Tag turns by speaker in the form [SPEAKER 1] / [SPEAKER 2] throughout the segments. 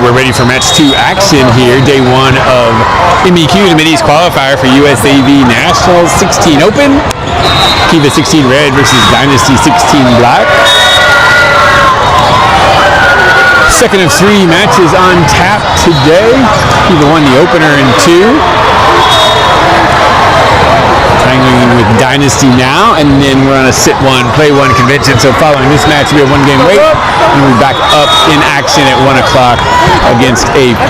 [SPEAKER 1] we're ready for match 2 action here. Day 1 of MEQ, the Mid-East qualifier for USAV Nationals 16 Open. KIVA 16 Red versus Dynasty 16 Black. Second of 3 matches on tap today. KIVA won the opener in 2. Tangling with Dynasty now, and then we're on a sit 1, play 1 convention. So following this match, we have 1 game wait, and we'll be back up in action at 1 o'clock against A5.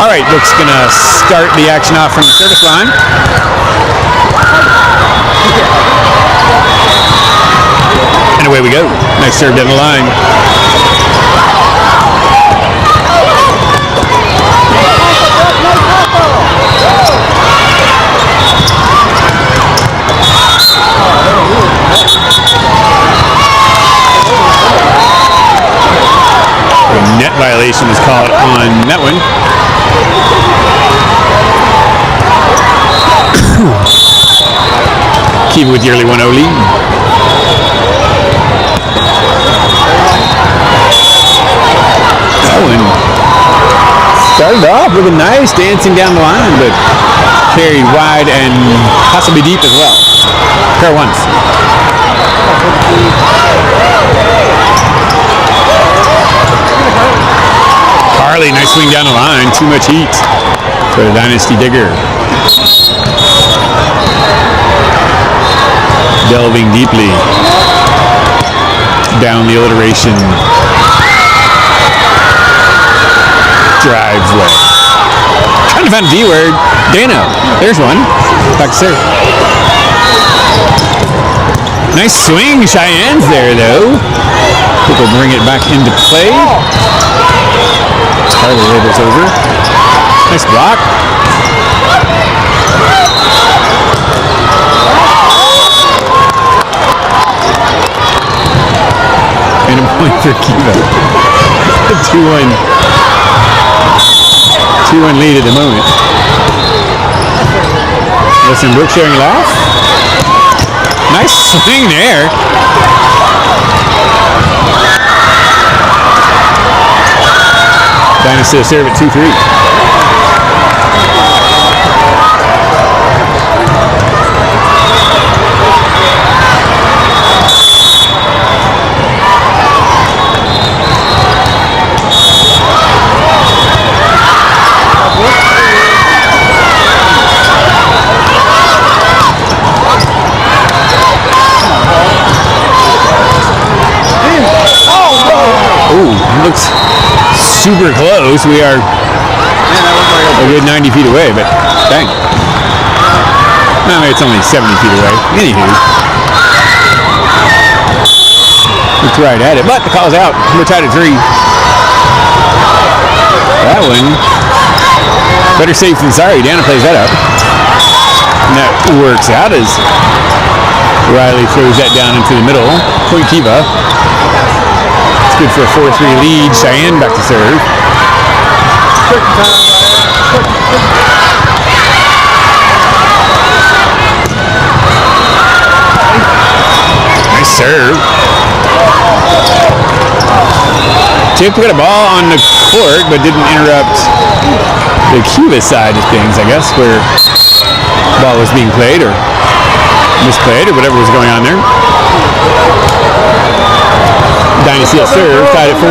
[SPEAKER 1] All right, Book's gonna start the action off from the service line. And away we go. Nice serve down the line. Net violation was called on that one. KIVA with the early 1-0 lead. That one started off with a nice dancing down the line, but carried wide and possibly deep as well. Pair once. Carly, nice swing down the line. Too much heat for the Dynasty digger. Delving deeply down the alliteration driveway. Trying to find a D word. Dano. There's one. Back to serve. Nice swing. Cheyenne's there, though. People bring it back into play. Carly labels over. Nice block. And a point for KIVA. 2-1. 2-1 lead at the moment. Listen, Brooke sharing a laugh. Nice swing there. Dynasty serve at 2-3. Looks super close. We are a good 90 feet away, but dang. I mean, it's only 70 feet away. Anywho. Looks right at it, but the call's out. We're tied at 3. That one. Better safe than sorry. Dana plays that up. And that works out as Riley throws that down into the middle. Point KIVA. Good for a 4-3 lead. Cheyenne back to serve. Nice serve. Tip got a ball on the court, but didn't interrupt the KIVA side of things, I guess, where the ball was being played or misplayed or whatever was going on there. Dynasty at serve, tied at 4.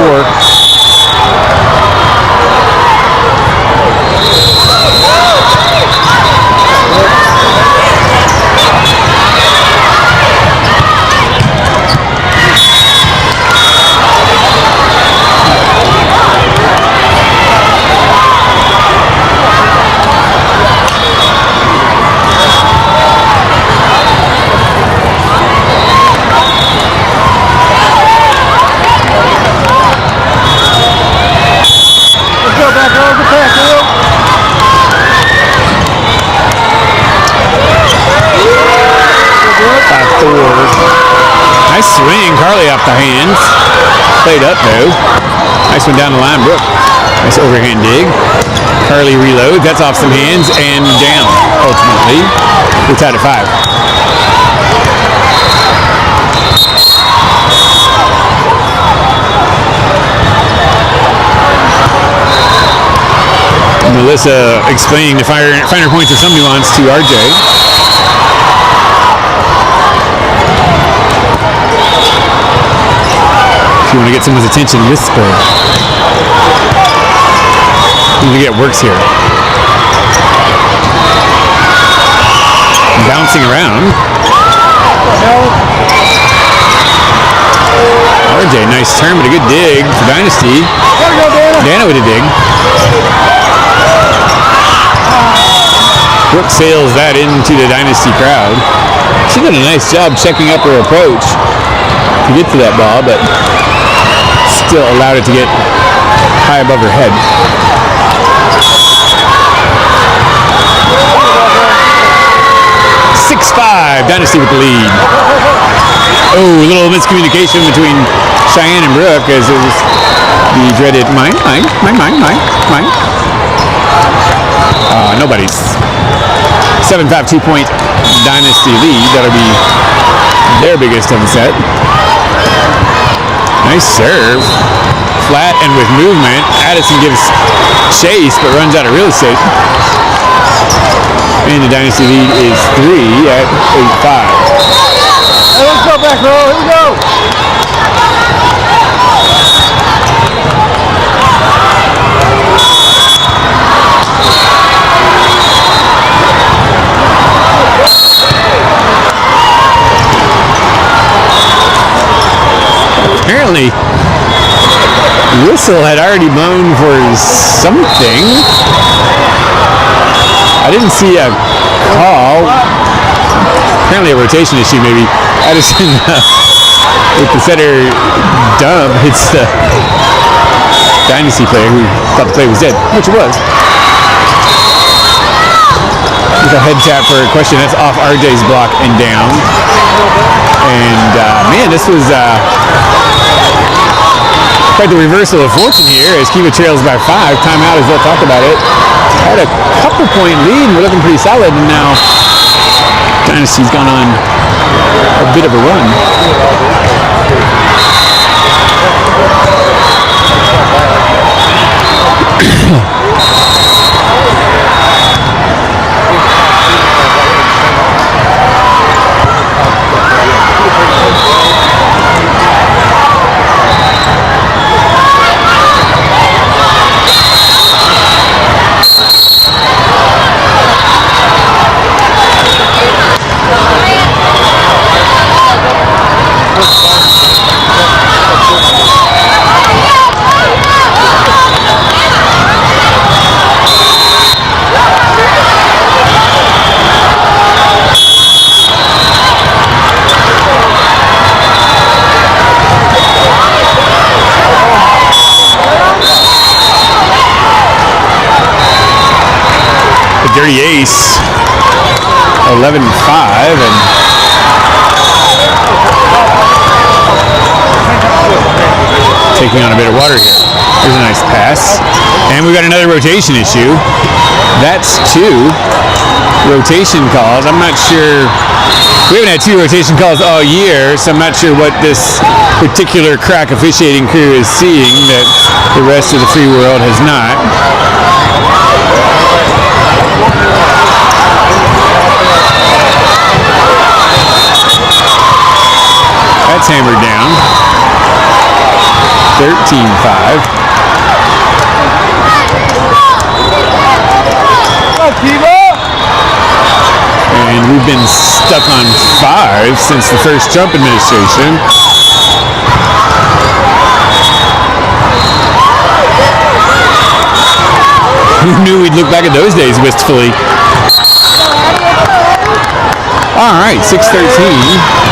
[SPEAKER 1] Nice swing, Carly off the hands. Played up though. Nice one down the line, Brooke. Nice overhand dig. Carly reload. That's off some hands and down. Ultimately, we're tied at 5. Alyssa explaining the finer points of some nuance to RJ. If you want to get someone's attention, whisper. Need to get works here. Bouncing around. RJ, nice turn, but a good dig for Dynasty. Dana with a dig. Brooke sails that into the Dynasty crowd. She did a nice job checking up her approach to get to that ball, but still allowed it to get high above her head. Dynasty with the lead. Oh, a little miscommunication between Cheyenne and Brooke as it was the dreaded mine. Nobody's. 7-5 2-point Dynasty lead. That'll be their biggest of the set. Nice serve. Flat and with movement. Addison gives chase but runs out of real estate. And the Dynasty lead is 3 at 8-5.
[SPEAKER 2] Hey, let's go back row. Here we go.
[SPEAKER 1] Apparently, whistle had already blown for something. I didn't see a call. Apparently a rotation issue, maybe. Addison with the center dump hits the Dynasty player who thought the play was dead, which it was. With a head tap for a question, that's off RJ's block and down. And man, this was quite the reversal of fortune here as KIVA trails by 5. Timeout as they'll talk about it. Had a couple point lead and we're looking pretty solid, and now Dynasty's gone on a bit of a run. Dirty ace, 11-5, and taking on a bit of water here. Here's a nice pass, and we've got another rotation issue. That's 2 rotation calls. I'm not sure. We haven't had 2 rotation calls all year, so I'm not sure what this particular crack officiating crew is seeing that the rest of the free world has not. That's hammered down. 13-5. And we've been stuck on 5 since the first Trump administration. Who knew we'd look back at those days wistfully? All right, 6-13.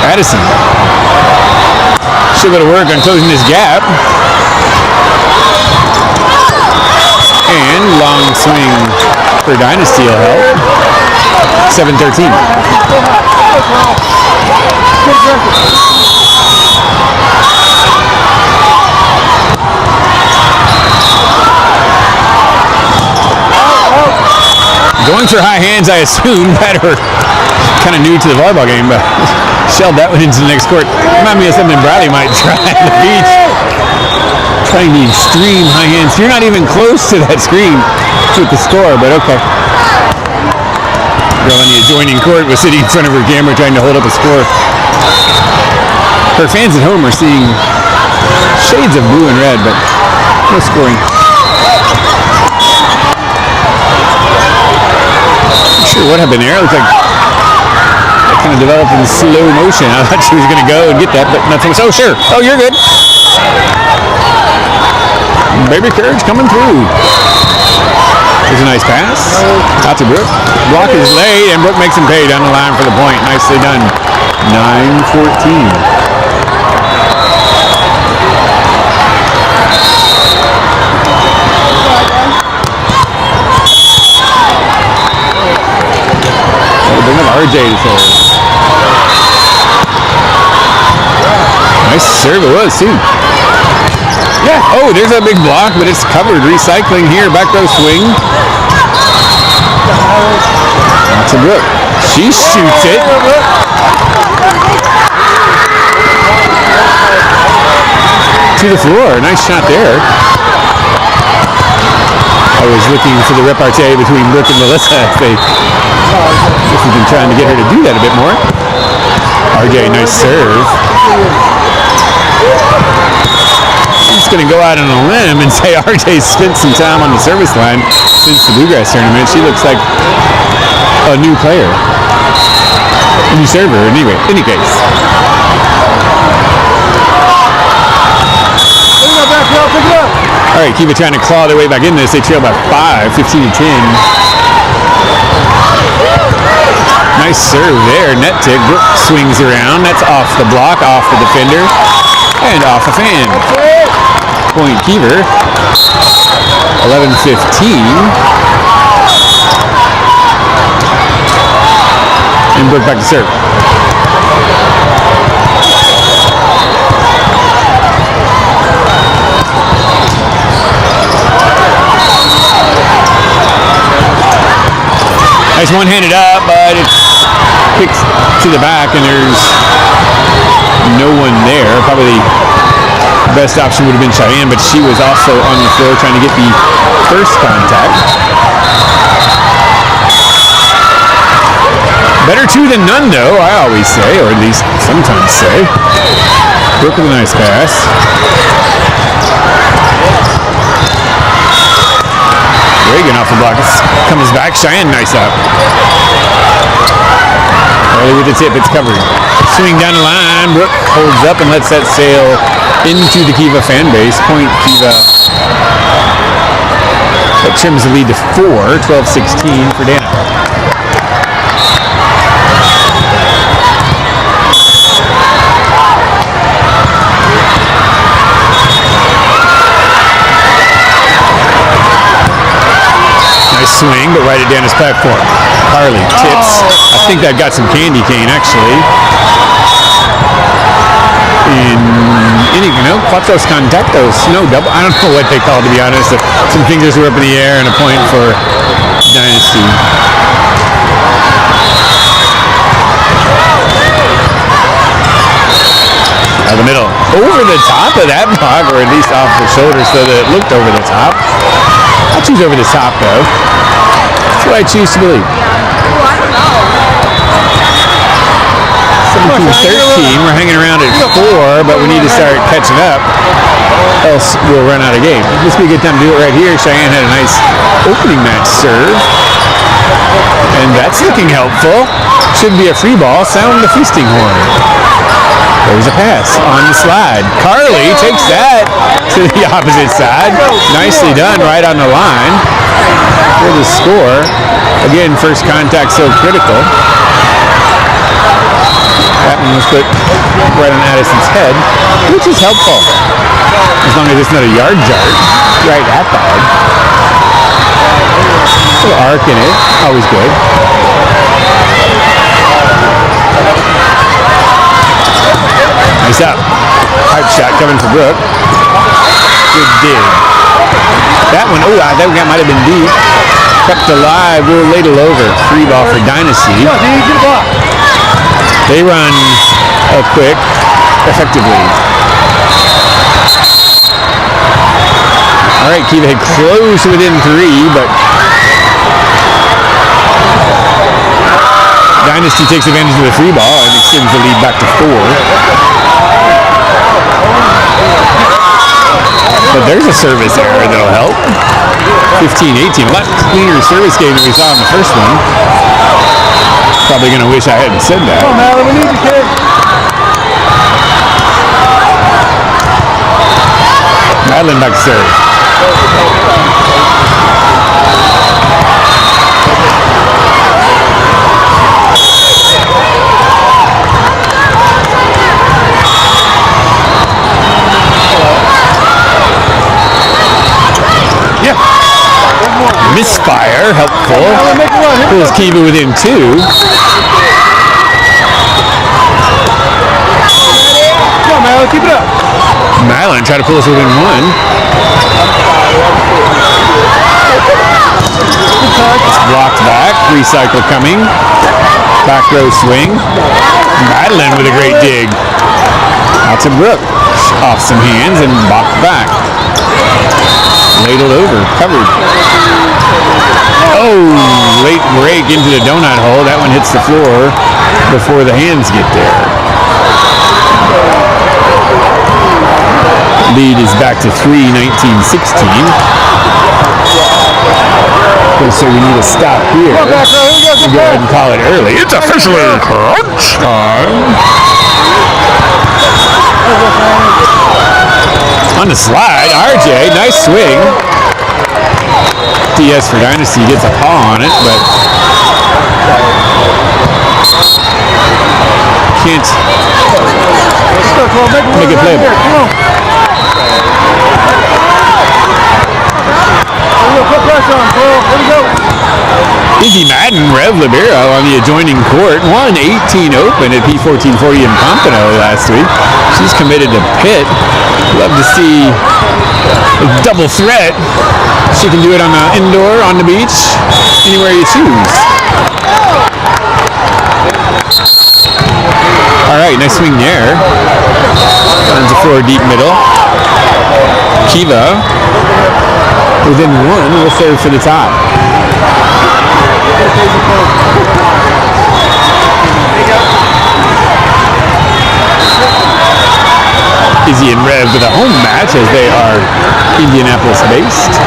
[SPEAKER 1] Addison. Still got to work on closing this gap. And long swing for Dynasty will help. 7-13. Going for high hands, I assume, that are kind of new to the volleyball game, but shelled that one into the next court. Remind me of something Bradley might try at the beach. Playing the extreme high hands. You're not even close to that screen with the score, but okay. Girl on the adjoining court was sitting in front of her camera trying to hold up a score. Her fans at home are seeing shades of blue and red, but no scoring. Not sure what happened there. It looked like that kind of developed in slow motion. I thought she was going to go and get that, but nothing. Oh, sure. Oh, you're good. Baby Courage coming through. There's a nice pass. Out to Brooke. Block is laid, and Brooke makes him pay down the line for the point. Nicely done. 9-14. Bring up RJ to serve. Nice serve it was, too. Yeah. Oh, there's a big block, but it's covered. Recycling here. Back row swing. That's a Brooke. She shoots it. To the floor. Nice shot there. I was looking for the repartee between Brooke and Melissa. If we've been trying to get her to do that a bit more. RJ, nice serve. I'm just going to go out on a limb and say RJ spent some time on the service line since the Bluegrass tournament. She looks like a new player. A new server, anyway. Any case. All right, KIVA trying to claw their way back in this. They trail by 5, 15-10. Nice serve there. Net tick. Brooke swings around. That's off the block, off the defender, and off a fan. Point KIVA. 11-15. And Brooke back to serve. Nice one-handed up, but it's kicked to the back, and there's no one there. Probably the best option would have been Cheyenne, but she was also on the floor trying to get the first contact. Better two than none, though, I always say, or at least sometimes say. Brooke with a nice pass. Reagan off the block. Comes back. Cheyenne, nice up. Early with the tip, it's covered. Swing down the line. Brooke holds up and lets that sail into the KIVA fan base. Point KIVA. That trims the lead to 4. 12-16 for Dana. Swing, but right at Dana's platform. Carly tips. I think that got some candy cane, actually. Cuatros contactos. No, double. I don't know what they call it, to be honest. Some fingers were up in the air and a point for Dynasty. Out of the middle. Over the top of that block, or at least off the shoulder so that it looked over the top. I choose over the top, though. That's what I choose to believe. 17-13. We're hanging around at 4, but we need to start catching up, else we'll run out of game. This would be a good time to do it right here. Cheyenne had a nice opening match serve, and that's looking helpful. Should be a free ball. Sound the feasting horn. There's a pass on the slide. Carly takes that to the opposite side. Nicely done, right on the line for the score. Again, first contact so critical. That one was put right on Addison's head, which is helpful. As long as it's not a yard jar, right at the head. A little arc in it, always good. Nice up. Pipe shot coming for Brooke. Good dig. That one, oh, that might have been deep. Kept alive, we'll ladle over. Free ball for Dynasty. They run quick, effectively. All right, Kiva had close within 3, but Dynasty takes advantage of the free ball and extends the lead back to 4. But there's a service error that'll help. 15-18, a lot cleaner service game than we saw in the first one. Probably going to wish I hadn't said that.
[SPEAKER 2] Come on, Malin, we need you, kid.
[SPEAKER 1] Madeline back to serve.
[SPEAKER 2] Yeah.
[SPEAKER 1] Misfire, helpful. Pulls Kiva within 2.
[SPEAKER 2] Come on, Malin, keep it up.
[SPEAKER 1] Madeline tried to pull us within 1. It's blocked back. Recycle coming. Back row swing. Madeline with a great dig. Out to Brooke. Off some hands and bopped back. Ladled over. Covered. Oh, late break into the donut hole. That one hits the floor before the hands get there. Lead is back to 3, 19-16. So we need a stop here.
[SPEAKER 2] Come on, back row. Here we go.
[SPEAKER 1] Go ahead and call it early. It's officially crunch time. On the slide, RJ, nice swing. DS for Dynasty gets a paw on it, but can't make it playable.
[SPEAKER 2] Put pressure on, Cole. Here we go.
[SPEAKER 1] Izzy Madden, Rev Libero on the adjoining court, won 18 Open at P1440 in Pompano last week. She's committed to Pitt. Love to see a double threat. She can do it on the indoor, on the beach, anywhere you choose. All right, nice swing there. Turns the floor deep middle. Kiva within 1, will serve for the tie. Izzy and Rev with a home match as they are Indianapolis based.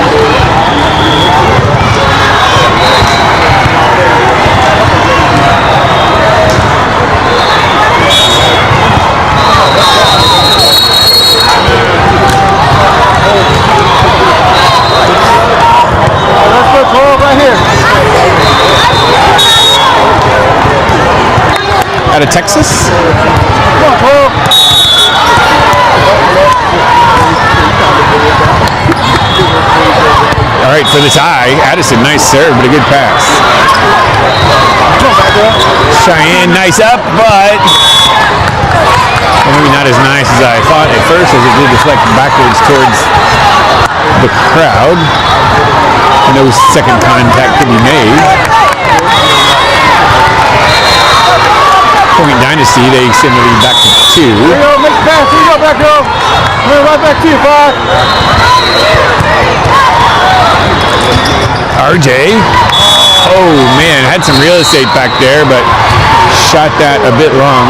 [SPEAKER 1] Out of Texas.
[SPEAKER 2] Come on, Cole.
[SPEAKER 1] All right, for the tie, Addison, nice serve, but a good pass. Cheyenne, nice up, but maybe not as nice as I thought at first, as it did deflect backwards towards the crowd. No second contact could be made. Point Dynasty, they extend the lead back to 2.
[SPEAKER 2] Here we go, make the pass. Here we go, back row. We're right back to you, 5.
[SPEAKER 1] RJ. Oh, man, had some real estate back there, but shot that a bit long.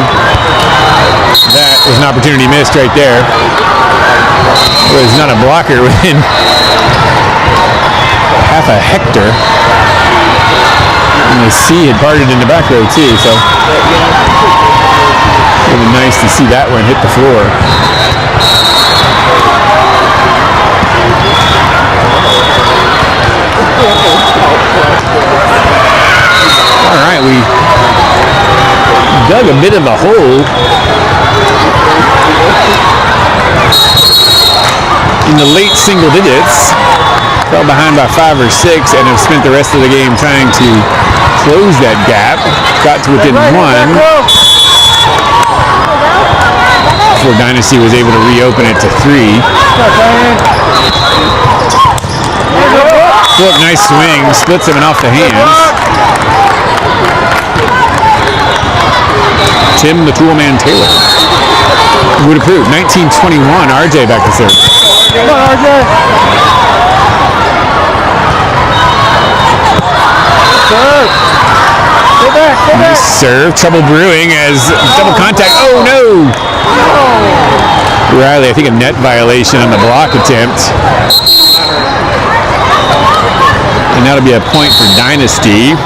[SPEAKER 1] That was an opportunity missed right there. It was not a blocker within half a hectare. And the sea had parted in the back row too, so it would be nice to see that one hit the floor. All right, we dug a bit of a hole in the late single digits. Fell behind by 5 or 6 and have spent the rest of the game trying to close that gap. Got to within 1 before Dynasty was able to reopen it to 3. Flip, nice swing, splits him off the hands. Tim the Toolman Taylor would approve. 19-21, RJ back to serve.
[SPEAKER 2] Come on, RJ. Serve. Go back, go back.
[SPEAKER 1] Serve, trouble brewing as double contact. Oh no! Riley, I think a net violation on the block attempt. And that'll be a point for Dynasty.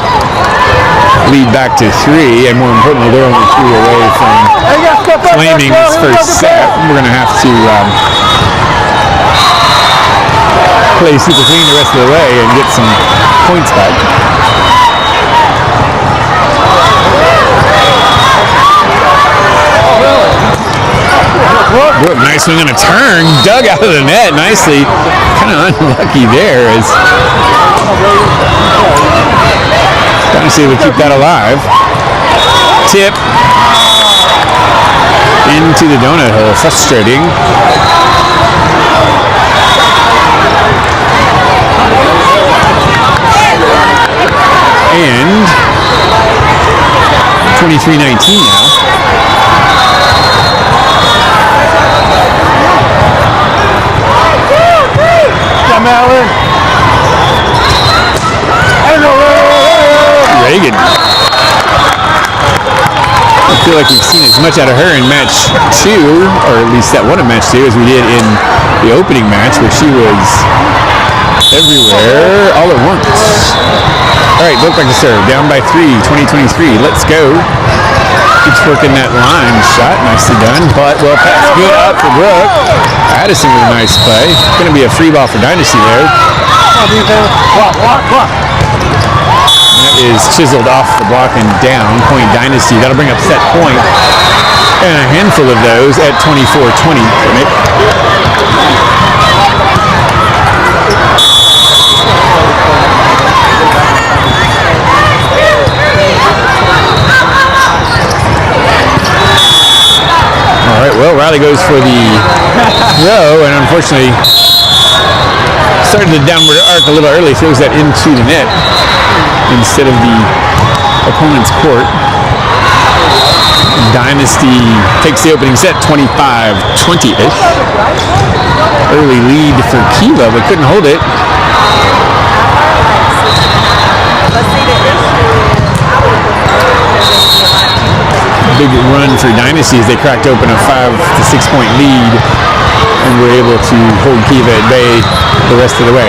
[SPEAKER 1] Lead back to 3, and more importantly, they're only 3 away from claiming this first set. We're going to have to play super clean the rest of the way and get some points back. Brooke, nice swing on a turn, dug out of the net nicely. Kind of unlucky there as Dynasty would keep that alive. Tip into the donut hole, frustrating. And 23-19 now.
[SPEAKER 2] Allen.
[SPEAKER 1] Reagan. I feel like we've seen as much out of her in match 2, or at least that one of match 2, as we did in the opening match, where she was everywhere all at once. All right, Brooke back to serve. Down by 3, 20-23. Let's go. Keeps working that line shot. Nicely done. But well pass. Good up for Brooke. Addison with a nice play. Going to be a free ball for Dynasty there. That is chiseled off the block and down. Point Dynasty. That'll bring up set point. And a handful of those at 24-20. All right, well, Riley goes for the throw, and unfortunately started the downward arc a little early, throws that into the net instead of the opponent's court. Dynasty takes the opening set 25-20-ish. Early lead for KIVA, but couldn't hold it. Big run for Dynasty as they cracked open a 5 to 6 point lead and were able to hold KIVA at bay the rest of the way.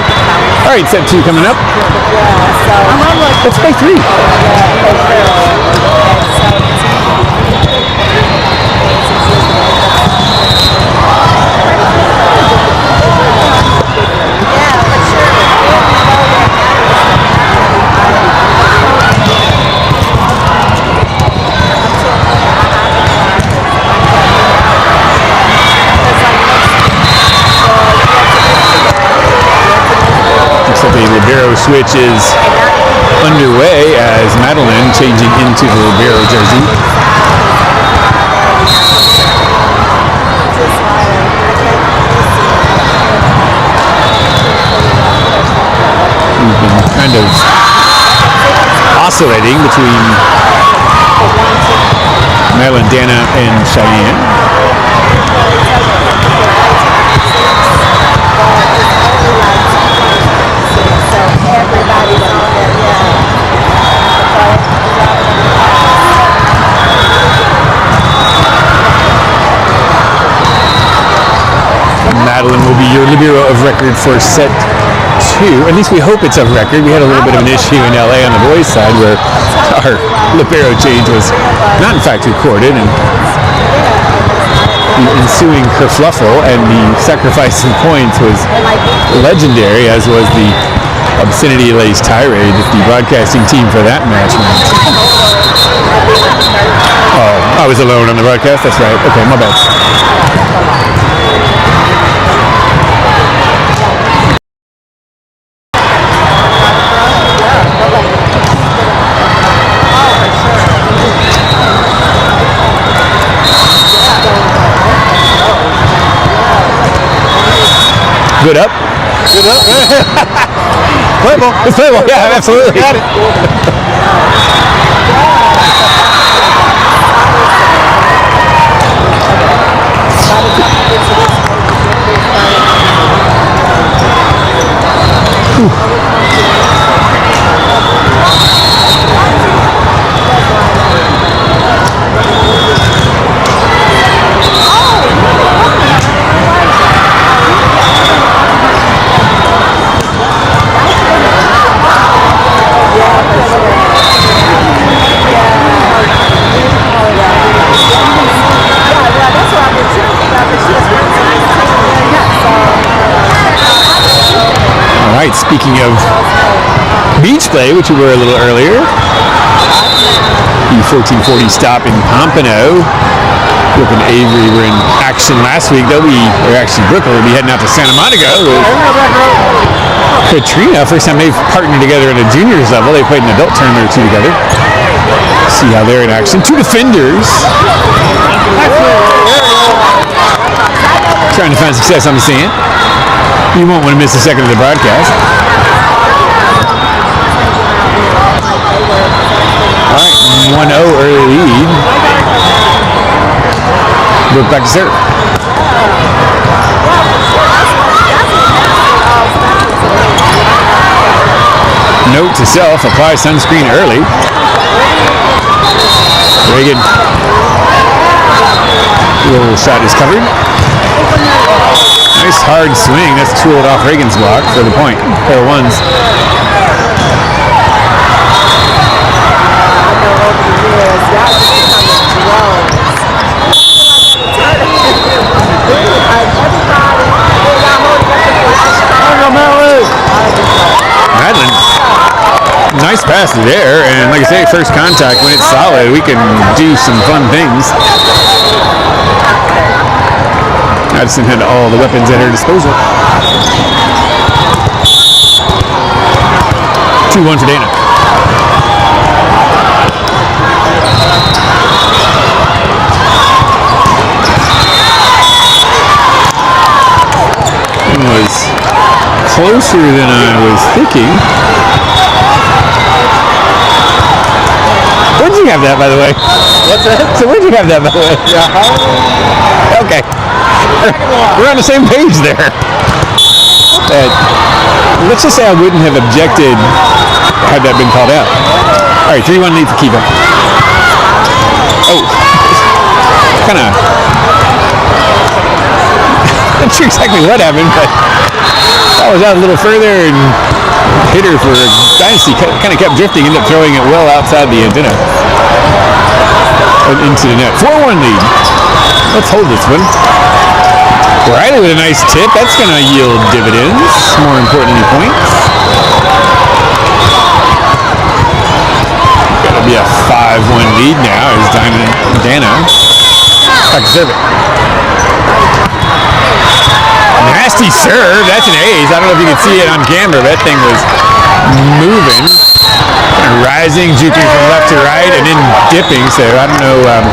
[SPEAKER 1] All right, set 2 coming up. Let's play 3. The libero switch is underway as Madeline changing into the libero jersey. We've been kind of oscillating between Madeline, Dana, and Cheyenne. Madeline will be your libero of record for set 2. At least we hope it's of record. We had a little bit of an issue in LA on the boys' side where our libero change was not in fact recorded, and the ensuing kerfluffle and the sacrifice of points was legendary, as was the obscenity-laced tirade that the broadcasting team for that match made. Oh, I was alone on the broadcast? That's right. Okay, my bad. Good up.
[SPEAKER 2] Good up. Play ball.
[SPEAKER 1] It's play ball. Yeah, absolutely.
[SPEAKER 2] Got it.
[SPEAKER 1] speaking of beach play, which we were a little earlier, the 1440 stop in Pompano. Brooke and Avery were in action last week. Brooke will be heading out to Santa Monica with Katrina. First time they've partnered together at a juniors level. They played an adult tournament or two together. See how they're in action. Two defenders. Trying to find success on the sand. You won't want to miss a second of the broadcast. All right, 1-0 early lead. Brooke back to serve. Note to self, apply sunscreen early. Reagan. Little shot is covered. Nice hard swing. That's tooled off Reagan's block for the point. Pair of ones. Madeline, nice pass there, and like I say, first contact, when it's solid, we can do some fun things. Madison had all the weapons at her disposal. 2-1 for Dana. It was closer than I was thinking. Where'd you have that, by the way?
[SPEAKER 2] What's that?
[SPEAKER 1] So where'd you have that, by the way? Okay. We're on the same page there. Let's just say I wouldn't have objected had that been called out. All right, 3-1 lead for KIVA. Oh. Kind of. Not sure exactly what happened, but that was out a little further and hit her for Dynasty. Kind of kept drifting, ended up throwing it well outside the antenna and into the net. 4-1 lead. Let's hold this one. Riley with a nice tip. That's going to yield dividends. More importantly, points. Got to be a 5-1 lead now as Dana back to serve it. Nasty serve. That's an ace. I don't know if you can see it on camera, but that thing was moving. Kind of rising, juking from left to right, and then dipping. So I don't know. I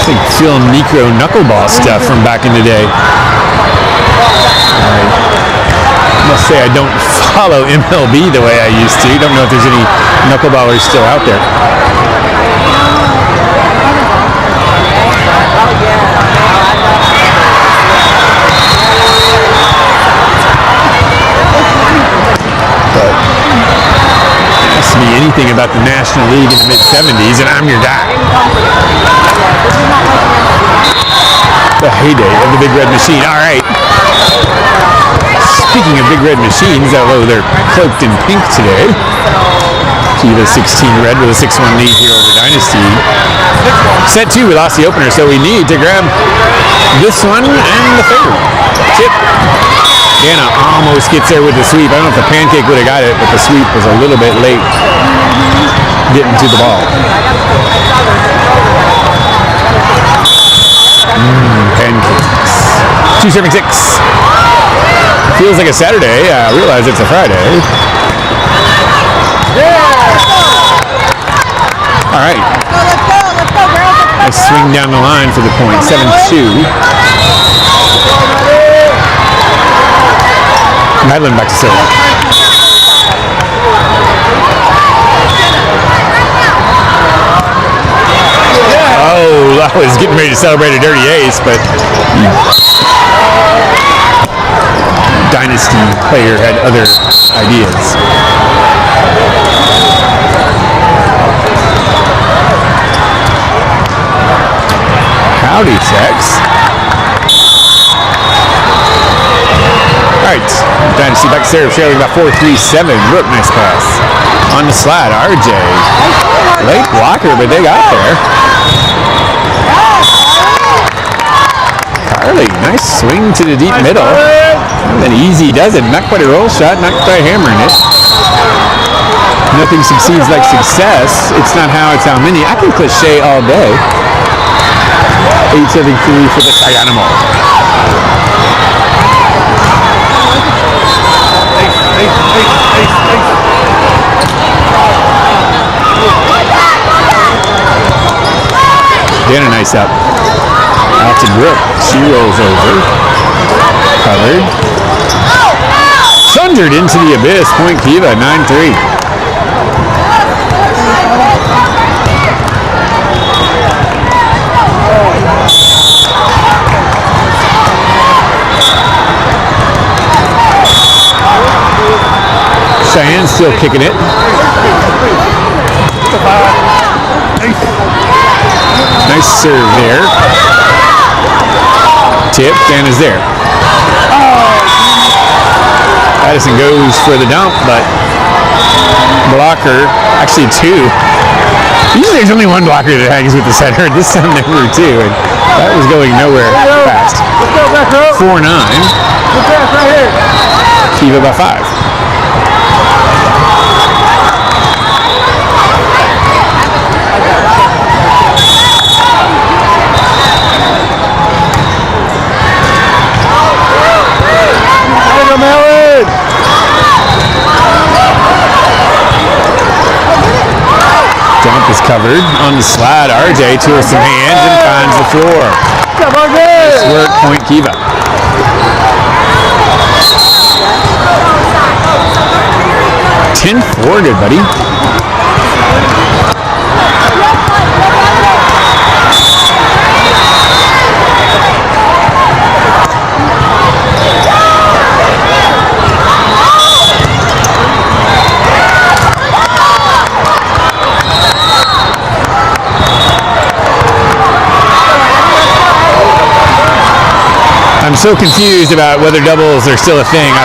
[SPEAKER 1] think Phil Necro knuckleball stuff from back in the day. I must say I don't follow MLB the way I used to. Don't know if there's any knuckleballers still out there. But ask me anything about the National League in the mid-'70s, and I'm your guy. The heyday of the Big Red Machine. All right. Speaking of Big Red Machines, although they're cloaked in pink today, KIVA 16 red with a 6-1 lead here over Dynasty. Set 2, we lost the opener, so we need to grab this one and the third. Tip. Dana almost gets there with the sweep. I don't know if the pancake would have got it, but the sweep was a little bit late getting to the ball. Pancakes. 276. Feels like a Saturday. I realize it's a Friday. All right.
[SPEAKER 3] Let's go, girls.
[SPEAKER 1] Nice swing down the line for the point. 7-2. Madeline back to serve. Oh, I was getting ready to celebrate a dirty ace, but Dynasty player had other ideas. Howdy, Sex. All right, Dynasty back to serve, trailing about 4-3-7. Brooke, nice pass. On the slide, RJ. Late blocker, but they got there. Carly, nice swing to the deep middle. An easy does it. Not quite a roll shot, not quite hammering it. Nothing succeeds like success. It's not how, it's how many. I can cliche all day. 873 for the Animal. Dana nice up. Out to Brooke. She rolls over. Covered. Thundered into the abyss. Point Kiva, 9-3. Cheyenne's still kicking it. Nice serve there. Tip, Dana's there. Addison goes for the dump, but blocker, actually two. Usually there's only one blocker that hangs with the center. This time there were two, and that was going nowhere fast. 4-9. Kiva by 5. Dump is covered on the slide. RJ tools some hands and finds the floor. Nice work, point Kiva. $10-4, good buddy. I'm so confused about whether doubles are still a thing. I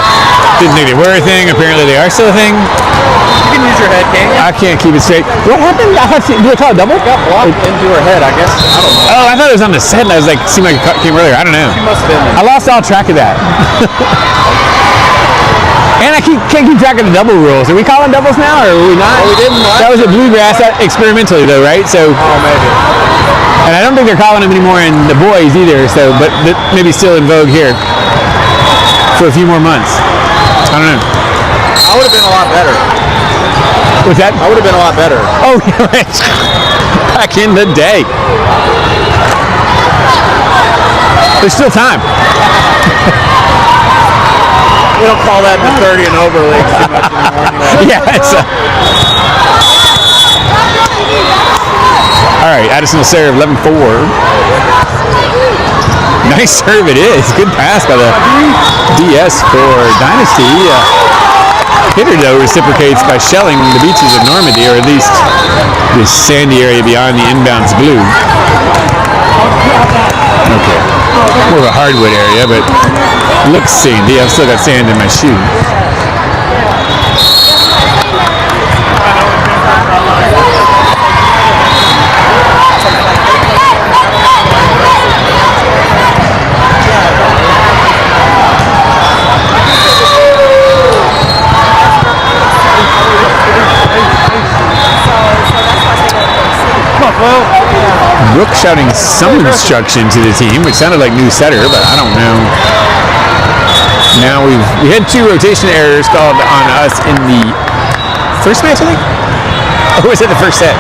[SPEAKER 1] didn't think they were a thing. Apparently they are still a thing.
[SPEAKER 2] You can use your head, can't you?
[SPEAKER 1] I can't keep it straight. What happened? I thought, did I call it double?
[SPEAKER 2] It got blocked into her head, I guess. I don't know.
[SPEAKER 1] Oh, I thought it was on the set, and I was like, seemed like it came earlier. I don't know.
[SPEAKER 2] She must have been there.
[SPEAKER 1] I lost all track of that. And I can't keep track of the double rules. Are we calling doubles now, or are we not?
[SPEAKER 2] Oh, we didn't.
[SPEAKER 1] That was at Bluegrass experimentally, though, right? So.
[SPEAKER 2] Oh, maybe.
[SPEAKER 1] And I don't think they're calling them anymore in the boys either. So, but maybe still in vogue here for a few more months. I don't know.
[SPEAKER 2] I would have been a lot better.
[SPEAKER 1] What's that?
[SPEAKER 2] I would have been a lot better.
[SPEAKER 1] Oh, right. Back in the day. There's still time.
[SPEAKER 2] We don't call that the 30 and over leagues too much anymore. Anyway.
[SPEAKER 1] Yeah. It's all right, Addison will serve 11-4. Nice serve it is. Good pass by the DS for Dynasty. Hitter, though, reciprocates by shelling the beaches of Normandy, or at least this sandy area beyond the inbounds blue. Okay. More of a hardwood area, but looks sandy. I've still got sand in my shoe. Brooke shouting some instruction to the team, which sounded like new setter, but I don't know. Now we had 2 rotation errors called on us in the first match, I think? Or was it the first set?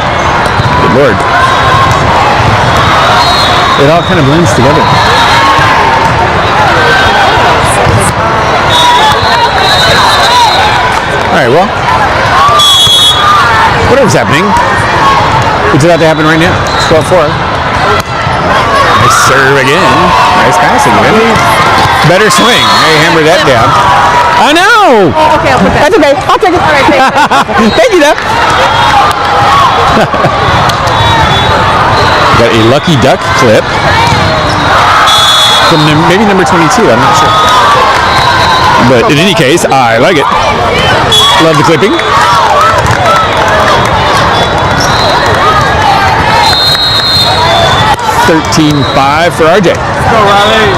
[SPEAKER 1] Good Lord. It all kind of blends together. All right, well, whatever's happening, it's about to happen right now. It's 12-4. Nice serve again. Nice passing again. Better swing. They hammer that down. I know.
[SPEAKER 3] Oh, okay, I'll put that.
[SPEAKER 1] That's okay. I'll take it.
[SPEAKER 3] All right, thank you.
[SPEAKER 1] Thank you, though. Got a lucky duck clip from maybe number 22. I'm not sure. But in any case, I like it. Love the clipping. $13-5 for RJ.
[SPEAKER 2] Let's go, Riley.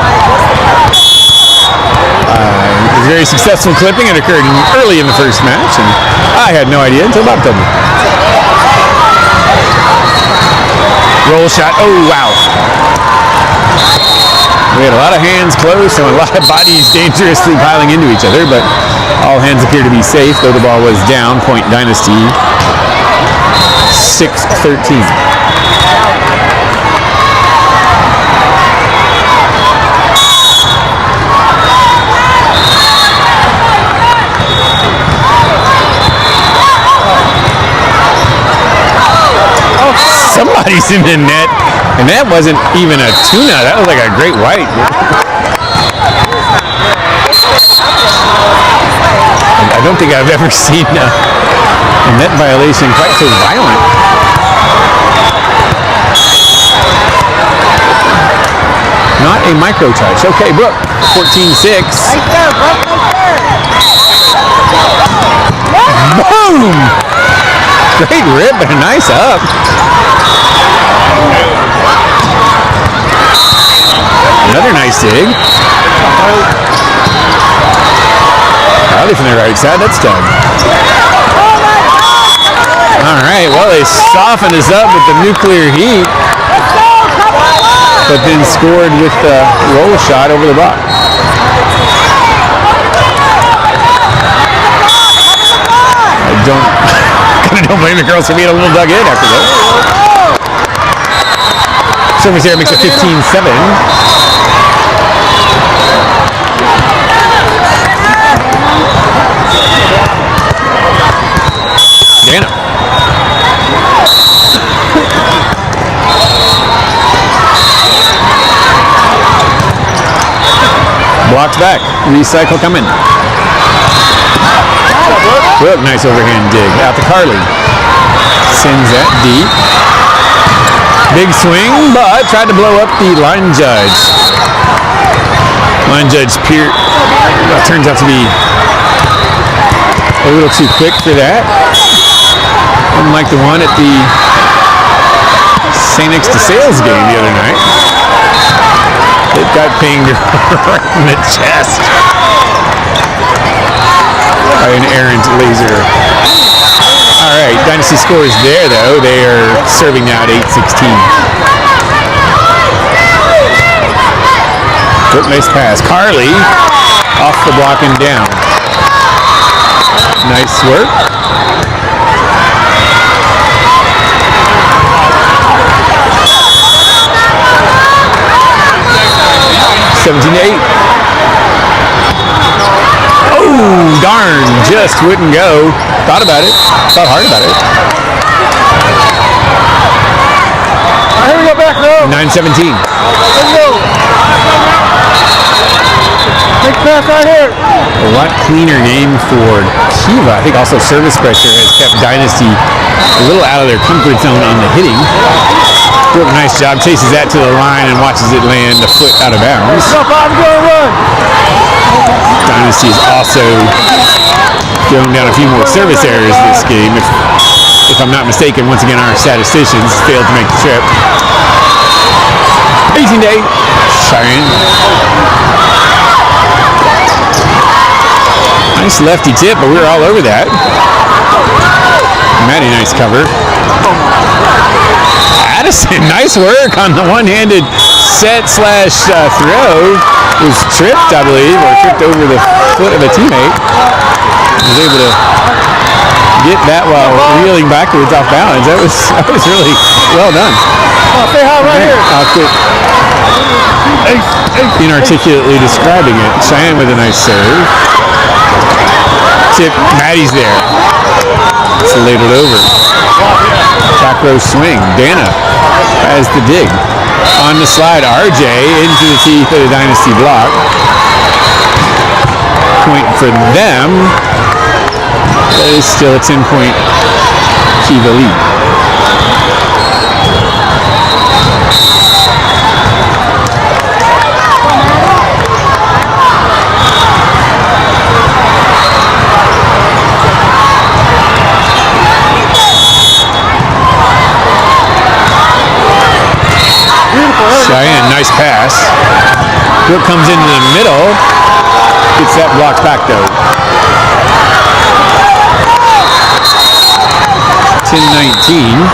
[SPEAKER 1] It was a very successful clipping. It occurred early in the first match, and I had no idea until Bob told me. Roll shot. Oh, wow. We had a lot of hands close and a lot of bodies dangerously piling into each other, but all hands appear to be safe, though the ball was down. Point Dynasty, 6-13. Somebody's in the net, and that wasn't even a tuna. That was like a great white. I don't think I've ever seen a net violation quite so violent. Not a micro touch. Okay, Brooke, 14-6. Boom! Great rip, but a nice up. Another nice dig. Probably from the right side. That's done. All right. Well, they softened us up with the nuclear heat, but then scored with the roll shot over the block. I don't blame the girls for being a little dug in after that. Service here makes it 15-7. Dana. Blocks back. Recycle coming. Look, nice overhand dig. Out to Carly. Sends that deep. Big swing, but tried to blow up the line judge. Line judge turns out to be a little too quick for that. Unlike the one at the St. X to Sales game the other night. It got pinged right in the chest by an errant laser. All right, Dynasty scores there, though. They are serving now at 8-16. Good, nice pass. Carly off the block and down. Nice work. (17-8). Oh, darn, just wouldn't go. Thought about it. Thought hard about it.
[SPEAKER 2] Here we go, back row.
[SPEAKER 1] 9-17.
[SPEAKER 2] Let's go. Big pass right here.
[SPEAKER 1] A lot cleaner game for KIVA. I think also service pressure has kept Dynasty a little out of their comfort zone on the hitting. Brooke, nice job. Chases that to the line and watches it land a foot out of bounds. Dynasty has also thrown down a few more service errors this game. If I'm not mistaken, once again, our statisticians failed to make the trip. 18-8. Cheyenne. Nice lefty tip, but we were all over that. Maddie, nice cover. Addison, nice work on the one-handed set/throw. Was tripped, I believe, or tripped over the foot of a teammate. Was able to get that while reeling backwards off balance. That was really well done.
[SPEAKER 2] Say hi right here.
[SPEAKER 1] I'll quit inarticulately describing it. Cheyenne with a nice serve. Tip, Maddie's there. It's ladled over. Back row swing. Dana has the dig. On the slide, RJ into the teeth of the Dynasty block. Point for them. That is still a 10-point KIVA lead. Cheyenne, nice pass. Brooke comes into the middle. Gets that block back though. 10-19.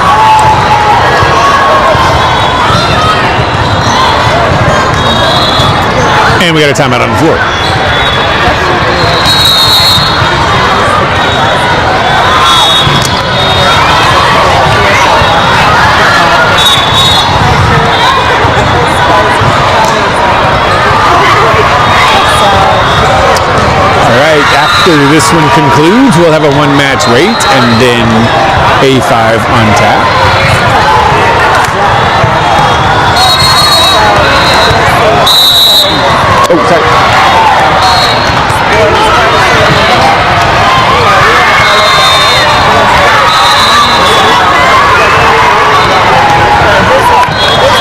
[SPEAKER 1] And we got a timeout on the floor. After this one concludes, we'll have a one-match wait and then A5 on tap. Oh, sorry.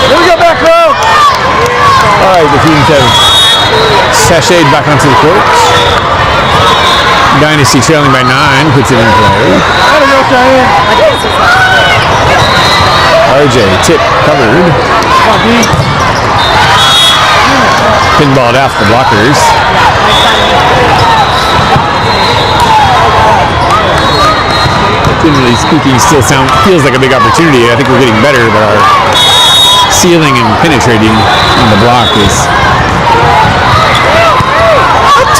[SPEAKER 2] Here we go, back row.
[SPEAKER 1] All right, the teams have sashayed back onto the court. Dynasty trailing by 9, puts it in play. RJ, tip covered. Pinballed off the blockers. Generally speaking, still feels like a big opportunity. I think we're getting better, but our sealing and penetrating on the block is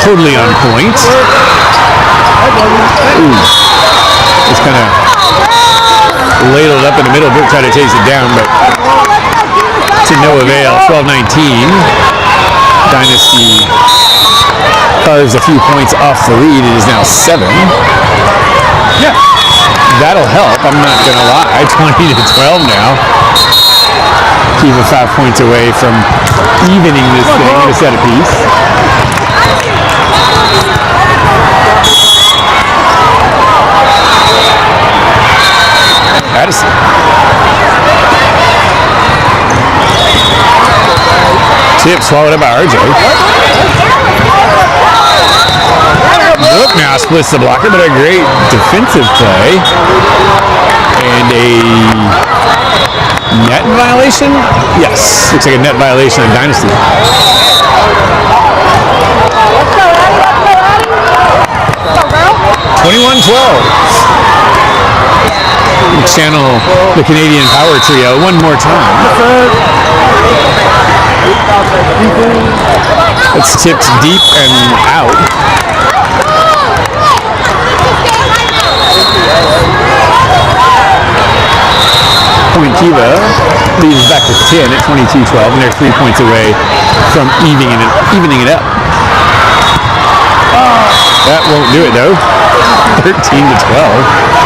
[SPEAKER 1] totally on point. Ooh. Just kind of ladled up in the middle, try to chase it down, but to no avail. 12-19. Dynasty carves a few points off the lead. It is now 7. Yeah, that'll help. I'm not gonna lie. 20-12 now. KIVA 5 points away from evening this thing in a set apiece. Addison. Tip swallowed up by RJ. Look now splits the blocker, but a great defensive play. And a net violation? Yes, looks like a net violation on Dynasty. Channel the Canadian Power Trio one more time. It's tipped deep and out. Point KIVA leads back to 10 at 22-12, and they're 3 points away from evening it up. That won't do it though. 13-12.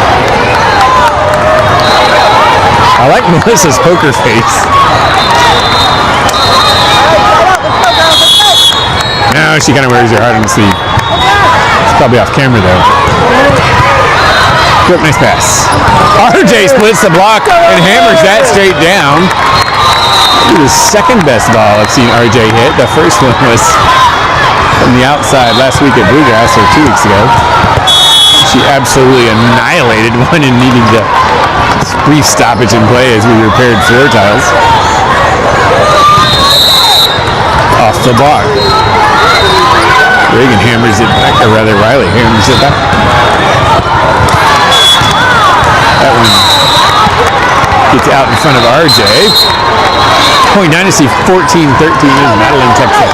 [SPEAKER 1] I like Melissa's poker face. Now she kind of wears her heart on the sleeve. It's probably off camera though. Quick, nice pass. RJ splits the block and hammers that straight down. This is the second best ball I've seen RJ hit. The first one was from the outside last week at Bluegrass, or 2 weeks ago. She absolutely annihilated one and needing to brief stoppage in play as we repaired floor tiles. Off the block. Reagan hammers it back, or rather Riley hammers it back. That one gets out in front of RJ. Point Dynasty 14-13 is Madeline Texas.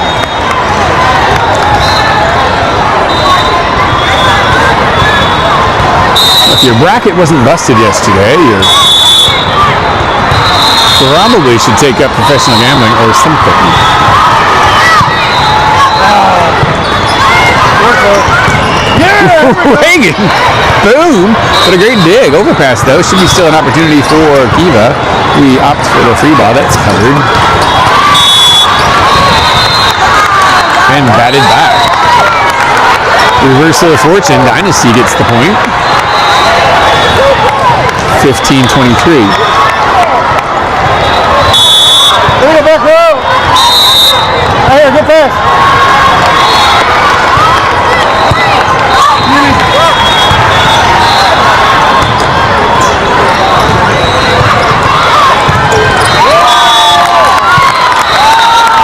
[SPEAKER 1] If your bracket wasn't busted yesterday, you probably should take up professional gambling or something. Reagan! Boom! What a great dig. Overpass though. Should be still an opportunity for KIVA. We opt for the free ball. That's covered. And batted back. Reversal of fortune. Dynasty gets the point. 15-23.
[SPEAKER 2] There you go, back row. Right here, good pass.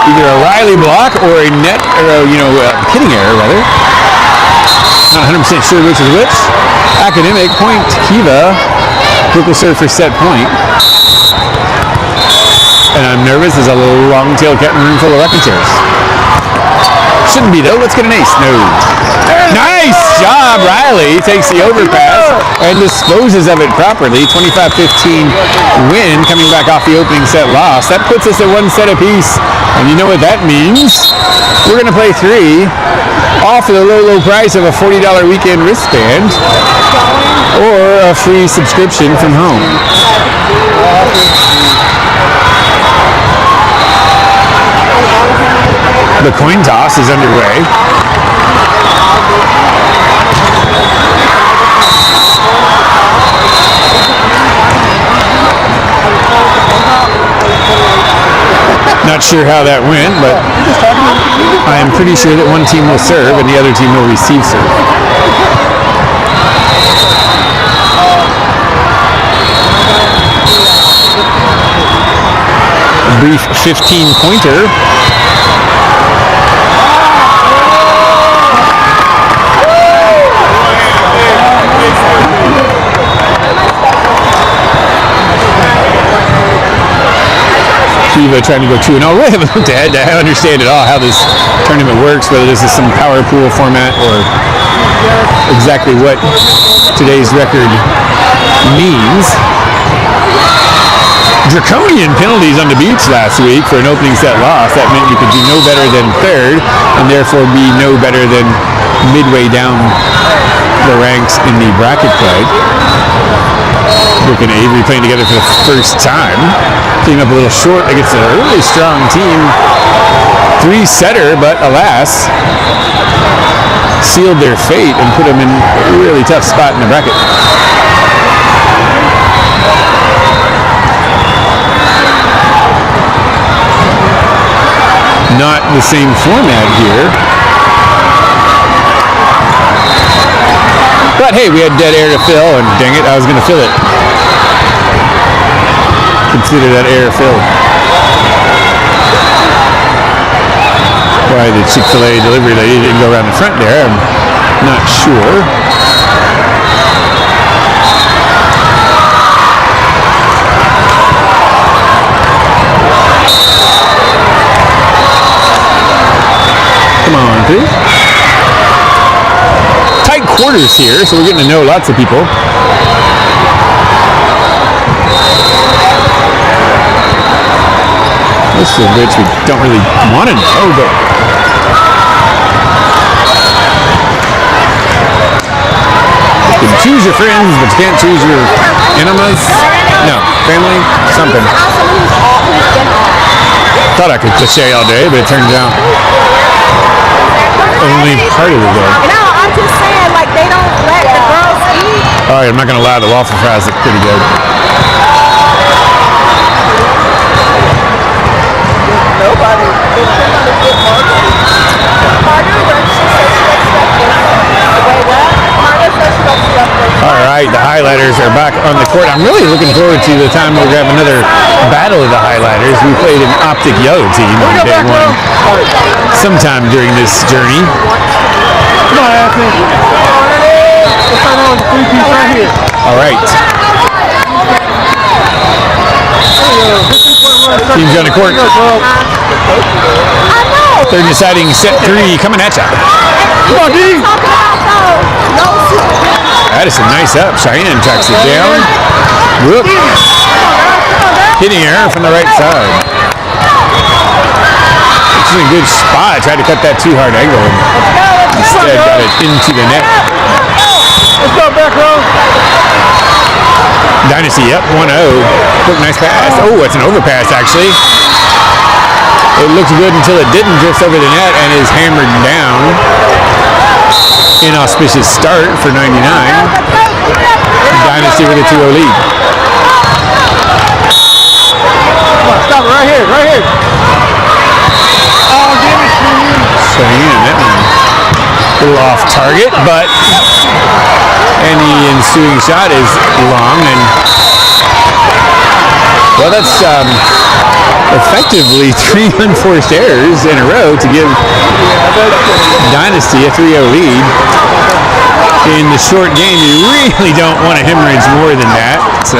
[SPEAKER 1] either a Riley block or a net, or hitting error rather. Not 100% sure which is which. Academic point Kiva. Quick will serve for set point. And I'm nervous. There's a long tail cat in a room full of rocking chairs. Shouldn't be though. Let's get an ace. No. Nice job, Riley. Takes the overpass and disposes of it properly. 25-15 win, coming back off the opening set loss. That puts us at 1 set apiece. And you know what that means? We're going to play 3, all for the low price of a $40 weekend wristband or a free subscription from home. The coin toss is underway. Not sure how that went, but I am pretty sure that one team will serve and the other team will receive serve. A brief 15-pointer. KIVA trying to go 2-0. Really haven't looked ahead to understand at all how this tournament works, whether this is some power pool format or exactly what today's record means. Draconian penalties on the beach last week for an opening set loss. That meant you could do no better than third and therefore be no better than midway down the ranks in the bracket play. Brooke and Avery playing together for the first time. Came up a little short against a really strong team. 3-setter, but alas, sealed their fate and put them in a really tough spot in the bracket. Not the same format here. But hey, we had dead air to fill, and dang it, I was going to fill it. Consider that air filled. Why the Chick-fil-A delivery lady didn't go around the front there, I'm not sure. Come on, please. Tight quarters here, so we're getting to know lots of people. Most of which we don't really want to know, but you can choose your friends, but you can't choose your enemies. No, family, something. Thought I could cliche all day, but it turns out only part of the day.
[SPEAKER 4] No, I'm just saying, like, they don't let the girls eat.
[SPEAKER 1] All right, I'm not going to lie, the waffle fries look pretty good. All right, the highlighters are back on the court. I'm really looking forward to the time we're going to have another battle of the highlighters. We played an Optic Yellow team on day one sometime during this journey.
[SPEAKER 2] Come on, Anthony. Let's start on the 3-piece right here.
[SPEAKER 1] All right. Teams on the court. Third deciding set 3 coming at ya.
[SPEAKER 2] Come on, D.
[SPEAKER 1] That is a nice up. Cheyenne tracks it down. Whoop. Hitting error from the right side. It's in a good spot. Tried to cut that too hard angle. Instead got it into the net.
[SPEAKER 2] Let's go back row.
[SPEAKER 1] Dynasty up 1-0. Quick, nice pass. Oh, it's an overpass actually. It looked good until it didn't. Drifts over the net and is hammered down. Inauspicious start for 99. Dynasty with a 2-0 lead.
[SPEAKER 2] Come on, stop it right here, right here. Oh, damn it.
[SPEAKER 1] Cheyenne, that one a little off target, but any ensuing shot is long and well, that's effectively 3 unforced errors in a row to give Dynasty a 3-0 lead. In the short game, you really don't want to hemorrhage more than that. So,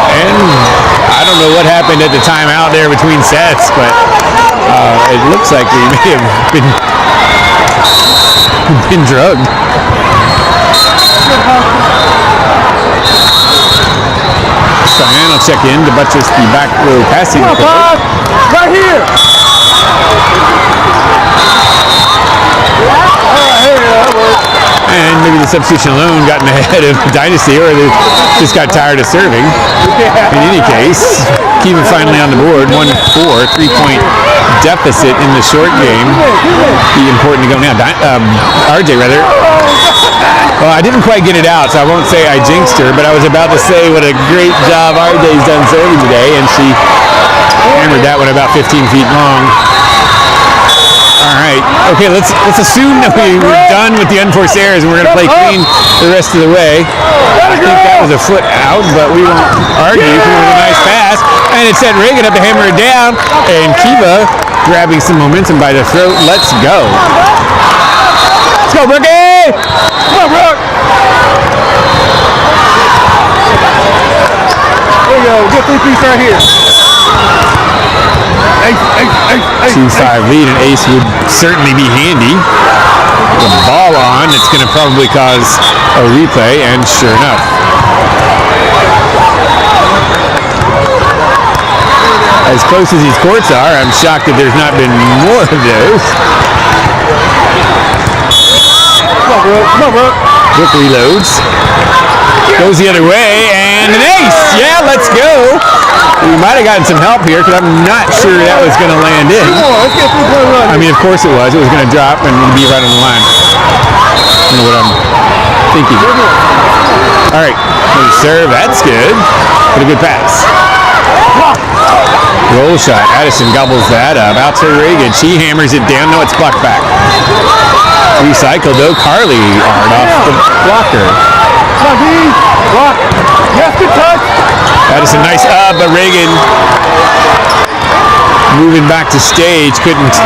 [SPEAKER 1] and I don't know what happened at the timeout there between sets, but it looks like we may have been drugged. Cheyenne will check in to buttress the back row passing.
[SPEAKER 2] Come on, Bob. Right here.
[SPEAKER 1] And maybe the substitution alone got ahead of Dynasty, or they just got tired of serving. In any case, KIVA finally on the board, 1-4, 3-point deficit in the short game. Be important to go now. RJ, rather. Well, I didn't quite get it out, so I won't say I jinxed her, but I was about to say what a great job RJ's done serving today, and she hammered that one about 15 feet long. All right. Okay, let's assume that we were done with the unforced errors and we're going to play clean the rest of the way. I think that was a foot out, but we won't argue. It was a nice pass, and it set Reagan up to hammer it down, and KIVA grabbing some momentum by the throat. Let's go. Let's go, Brookie!
[SPEAKER 2] Come on, Brooke. There you go. Get 3-piece right here. Ace.
[SPEAKER 1] 2-5 lead, and ace would certainly be handy. The ball on, it's going to probably cause a replay, and sure enough. As close as these courts are, I'm shocked that there's not been more of those.
[SPEAKER 2] Come on, Brooke. Come on, Brooke.
[SPEAKER 1] Brooke reloads. Goes the other way, and an ace! Yeah, let's go! We might have gotten some help here, because I'm not sure that was going to land in.
[SPEAKER 2] Let's get 3-point run.
[SPEAKER 1] I mean, of course it was. It was going to drop and be right on the line. I don't know what I'm thinking. All right, serve. That's good. But a good pass. Roll shot. Addison gobbles that up. Out to Reagan. She hammers it down. No, it's blocked back. Recycled though. Carly hard off the blocker.
[SPEAKER 2] Come on, D. Block. Yes, good touch.
[SPEAKER 1] Addison nice up, but Reagan moving back to stage couldn't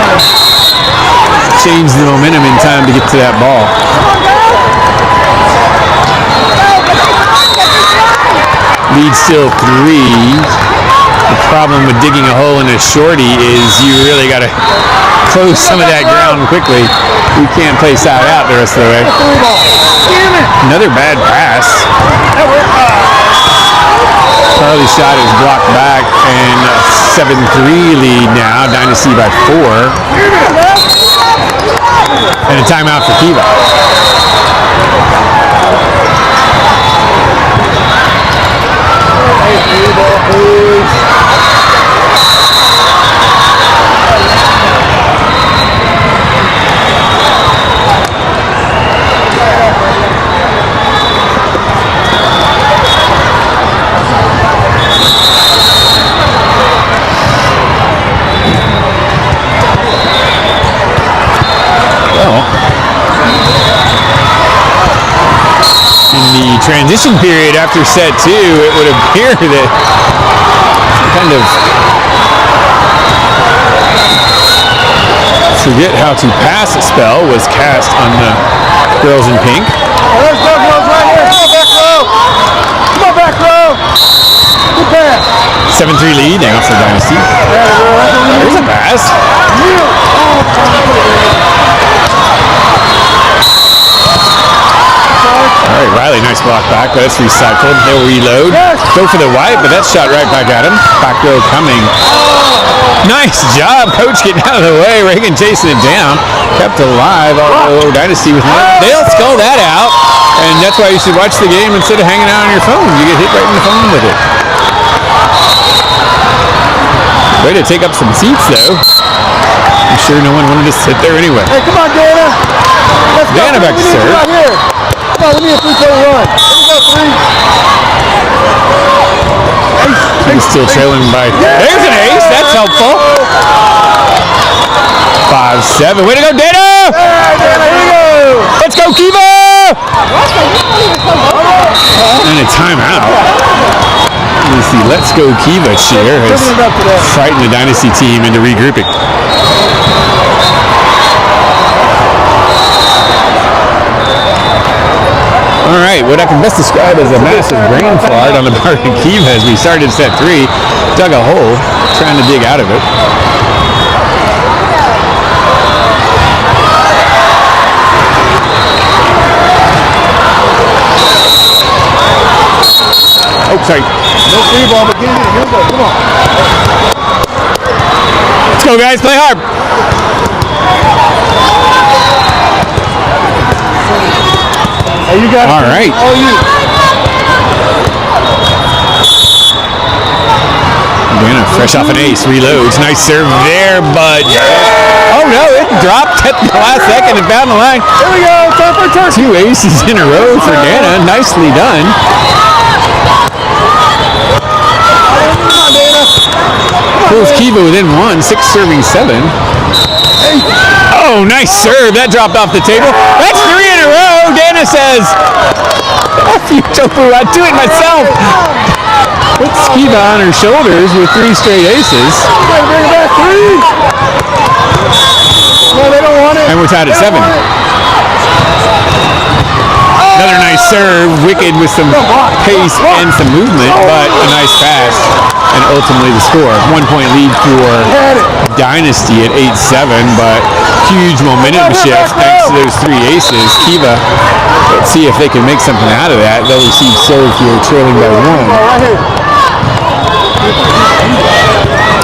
[SPEAKER 1] change the momentum in time to get to that ball. Lead still 3. The problem with digging a hole in a shorty is you really got to close some of that ground quickly. You can't play side out the rest of the way. Another bad pass. Charlie's shot is blocked back, and 7-3 lead now. Dynasty by 4. And a timeout for KIVA. In the transition period after set 2, it would appear that kind of forget how to pass spell was cast on the girls in pink.
[SPEAKER 2] Oh, there's Doug Rose right here. Come on, back row. Come on, back row. Good pass.
[SPEAKER 1] 7-3 lead now for Dynasty. There's a pass. All right, Riley, nice block back, but it's recycled. They'll reload. Go for the white, but that's shot right back at him. Back row coming. Nice job, coach, getting out of the way. Reagan chasing it down. Kept alive, although Dynasty was not. They'll skull that out, and that's why you should watch the game instead of hanging out on your phone. You get hit right in the phone with it. Way to take up some seats, though. I'm sure no one wanted to sit there anyway.
[SPEAKER 2] Hey, come on, Dana. Let's go.
[SPEAKER 1] Dana back to serve.
[SPEAKER 2] Right here. Come on, we need a 3-point run. Let me go 3.
[SPEAKER 1] He's still trailing by. There's an ace. That's helpful. 5-7. Way to go, Dana!
[SPEAKER 2] Here we go.
[SPEAKER 1] Let's go, KIVA! And a timeout. Let's see, Let's Go Kiva cheer has frightened the Dynasty team into regrouping. All right, what I can best describe as a massive brain fart on the part of KIVA as we started set 3, dug a hole, trying to dig out of it. Oh, sorry.
[SPEAKER 2] No free ball, but get in. Here we go. Come on.
[SPEAKER 1] Let's go, guys. Play hard.
[SPEAKER 2] Hey, you got it.
[SPEAKER 1] All right.
[SPEAKER 2] Oh, you.
[SPEAKER 1] Dana, fresh off an ace, reloads. Nice serve there, but oh no, it dropped at the last second and found the line.
[SPEAKER 2] Here we go. Time for a turn.
[SPEAKER 1] 2 aces in a row for Dana. Nicely done.
[SPEAKER 2] Come on, Dana.
[SPEAKER 1] Pulls Kiva within 1, 6 serving 7. Oh, nice serve. That dropped off the table. That's 3 in a row. Dana says, F you, Tofu, I'd do it myself. Puts Kiva on her shoulders with 3 straight aces.
[SPEAKER 2] Bring it back. 3. No, they don't want it.
[SPEAKER 1] And we're tied at 7. Another nice serve. Wicked with some pace and some movement, but a nice pass. And ultimately the score. 1 point lead for Dynasty at 8-7, but huge momentum shift thanks to those 3 aces. Kiva, let's see if they can make something out of that. They'll receive serve here, trailing by 1.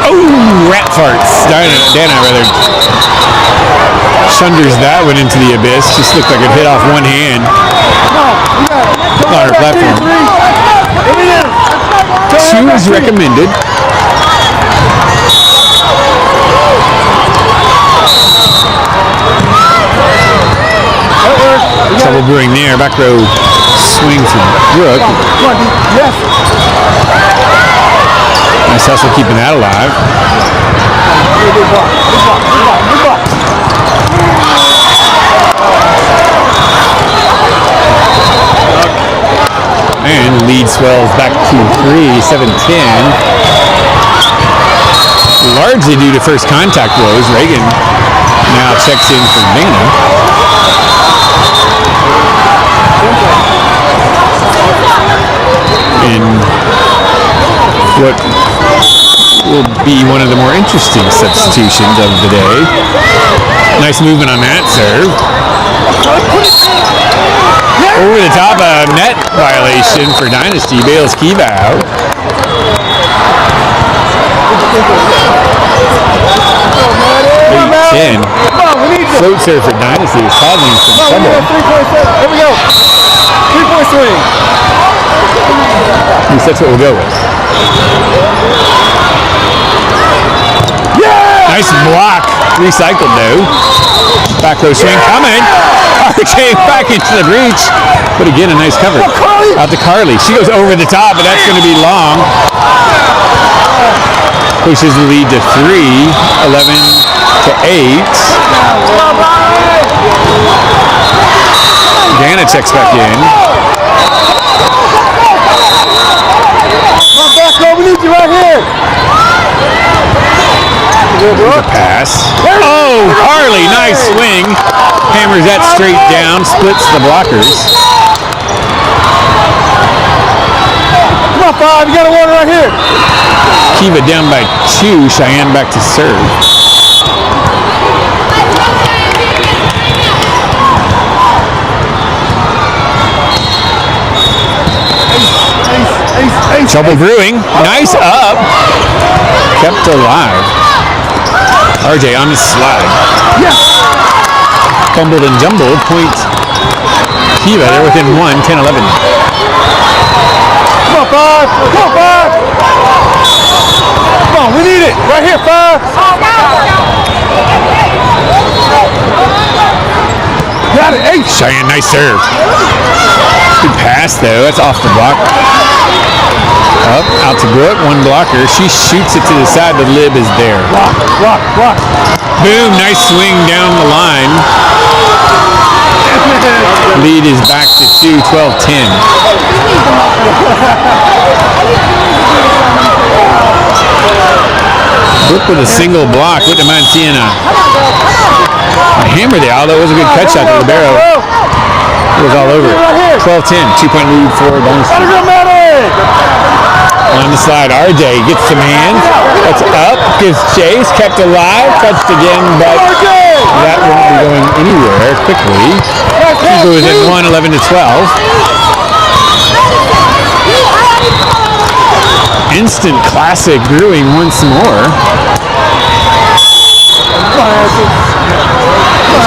[SPEAKER 1] Oh, rat farts. Dana rather shunders that one into the abyss. Just looked like it hit off one hand on her platform. 2 is recommended. Trouble brewing there. Back row swing from Brooke.
[SPEAKER 2] Yes.
[SPEAKER 1] Nice hustle keeping that alive. And the lead swells back to 3, 7-10. Largely due to first contact woes. Reagan now checks in for Dana. In what will be one of the more interesting substitutions of the day. Nice movement on that serve. Over the top, a net violation for Dynasty. Bails Kiva out. 8-10. Float serve for Dynasty is causing some trouble.
[SPEAKER 2] Here we go. 3-point swing.
[SPEAKER 1] At least that's what we'll go with.
[SPEAKER 2] Yeah!
[SPEAKER 1] Nice block. Recycled though. Back row swing coming. RJ back into the breach. But again, a nice cover. Out to Carly. She goes over the top, but that's going to be long. Pushes the lead to 3, 11-8. Dana checks back in.
[SPEAKER 2] Come on, back row. We need you right here.
[SPEAKER 1] Good pass. Oh, Harley, nice swing. Hammers that straight down, splits the blockers.
[SPEAKER 2] Come on, 5. You got a one right here.
[SPEAKER 1] Kiva down by 2. Cheyenne back to serve. Trouble brewing. Nice up. Kept alive. RJ on the slide.
[SPEAKER 2] Yes.
[SPEAKER 1] Fumbled and jumbled. Point Kiva. They're within 1, 10-11.
[SPEAKER 2] Come on, 5. Come on, 5. Come on, we need it. Right here, 5. Got it. 8.
[SPEAKER 1] Cheyenne, nice serve. Good pass though. That's off the block. Up, out to Brooke, 1 blocker. She shoots it to the side. The lib is there.
[SPEAKER 2] Block.
[SPEAKER 1] Boom, nice swing down the line. Lead is back to 2, 12-10. Brooke with a single block. Wouldn't mind seeing a hammer there, although it was a good cut shot to the barrel. It was all over. 12-10, 2-point lead for Dynasty. On the slide, RJ gets some hands. That's up, gives chase, kept alive, touched again, but that won't be going anywhere quickly. He goes in 1, 11 to 12. Instant classic brewing once more.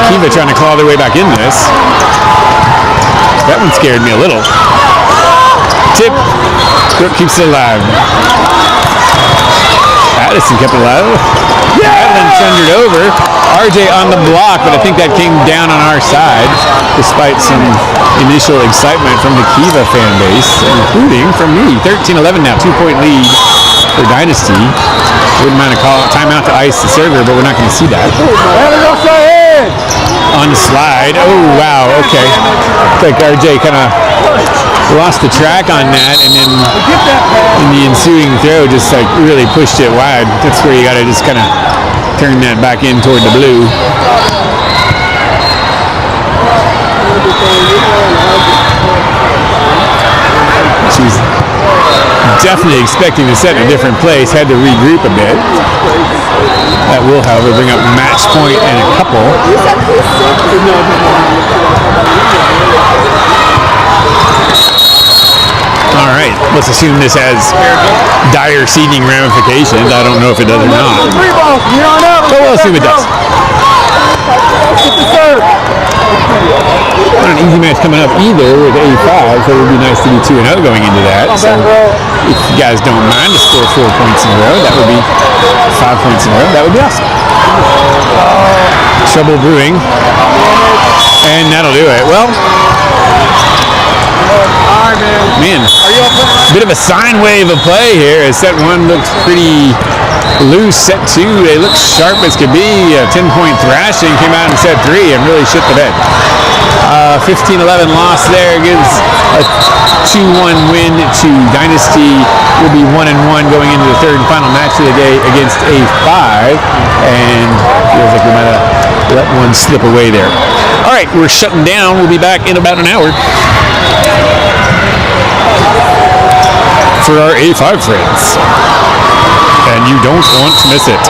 [SPEAKER 1] KIVA trying to claw their way back in this. That one scared me a little. Tip. Brooke keeps it alive. Addison kept it alive. Madeline thundered over. RJ on the block, but I think that came down on our side, despite some initial excitement from the KIVA fan base, including from me. 13-11 now, 2-point lead for Dynasty. Wouldn't mind a call timeout to ice the server, but we're not going to see that. On the slide. Oh, wow, okay. Looks like RJ kind of lost the track on that, and then in the ensuing throw just like really pushed it wide. That's where you got to just kind of turn that back in toward the blue. She was definitely expecting to set in a different place, had to regroup a bit. That will, however, bring up match point and a couple. All right, let's assume this has dire seeding ramifications. I don't know if it does or not. But we'll assume it does. Not an easy match coming up either with A5, so it would be nice to be 2-0 going into that. So if you guys don't mind to score 4 points in a row, that would be 5 points in a row. That would be awesome. Trouble brewing. And that'll do it. Well, man, bit of a sine wave of play here. Set 1 looks pretty loose. Set 2, they look sharp as could be. A 10-point thrashing came out in set 3 and really shit the bed. 15-11 loss there gives a 2-1 win to Dynasty. Will be 1-1 going into the third and final match of the day against A5, and feels like we might have let one slip away there. All right, we're shutting down. We'll be back in about an hour for our A5 friends, and you don't want to miss it.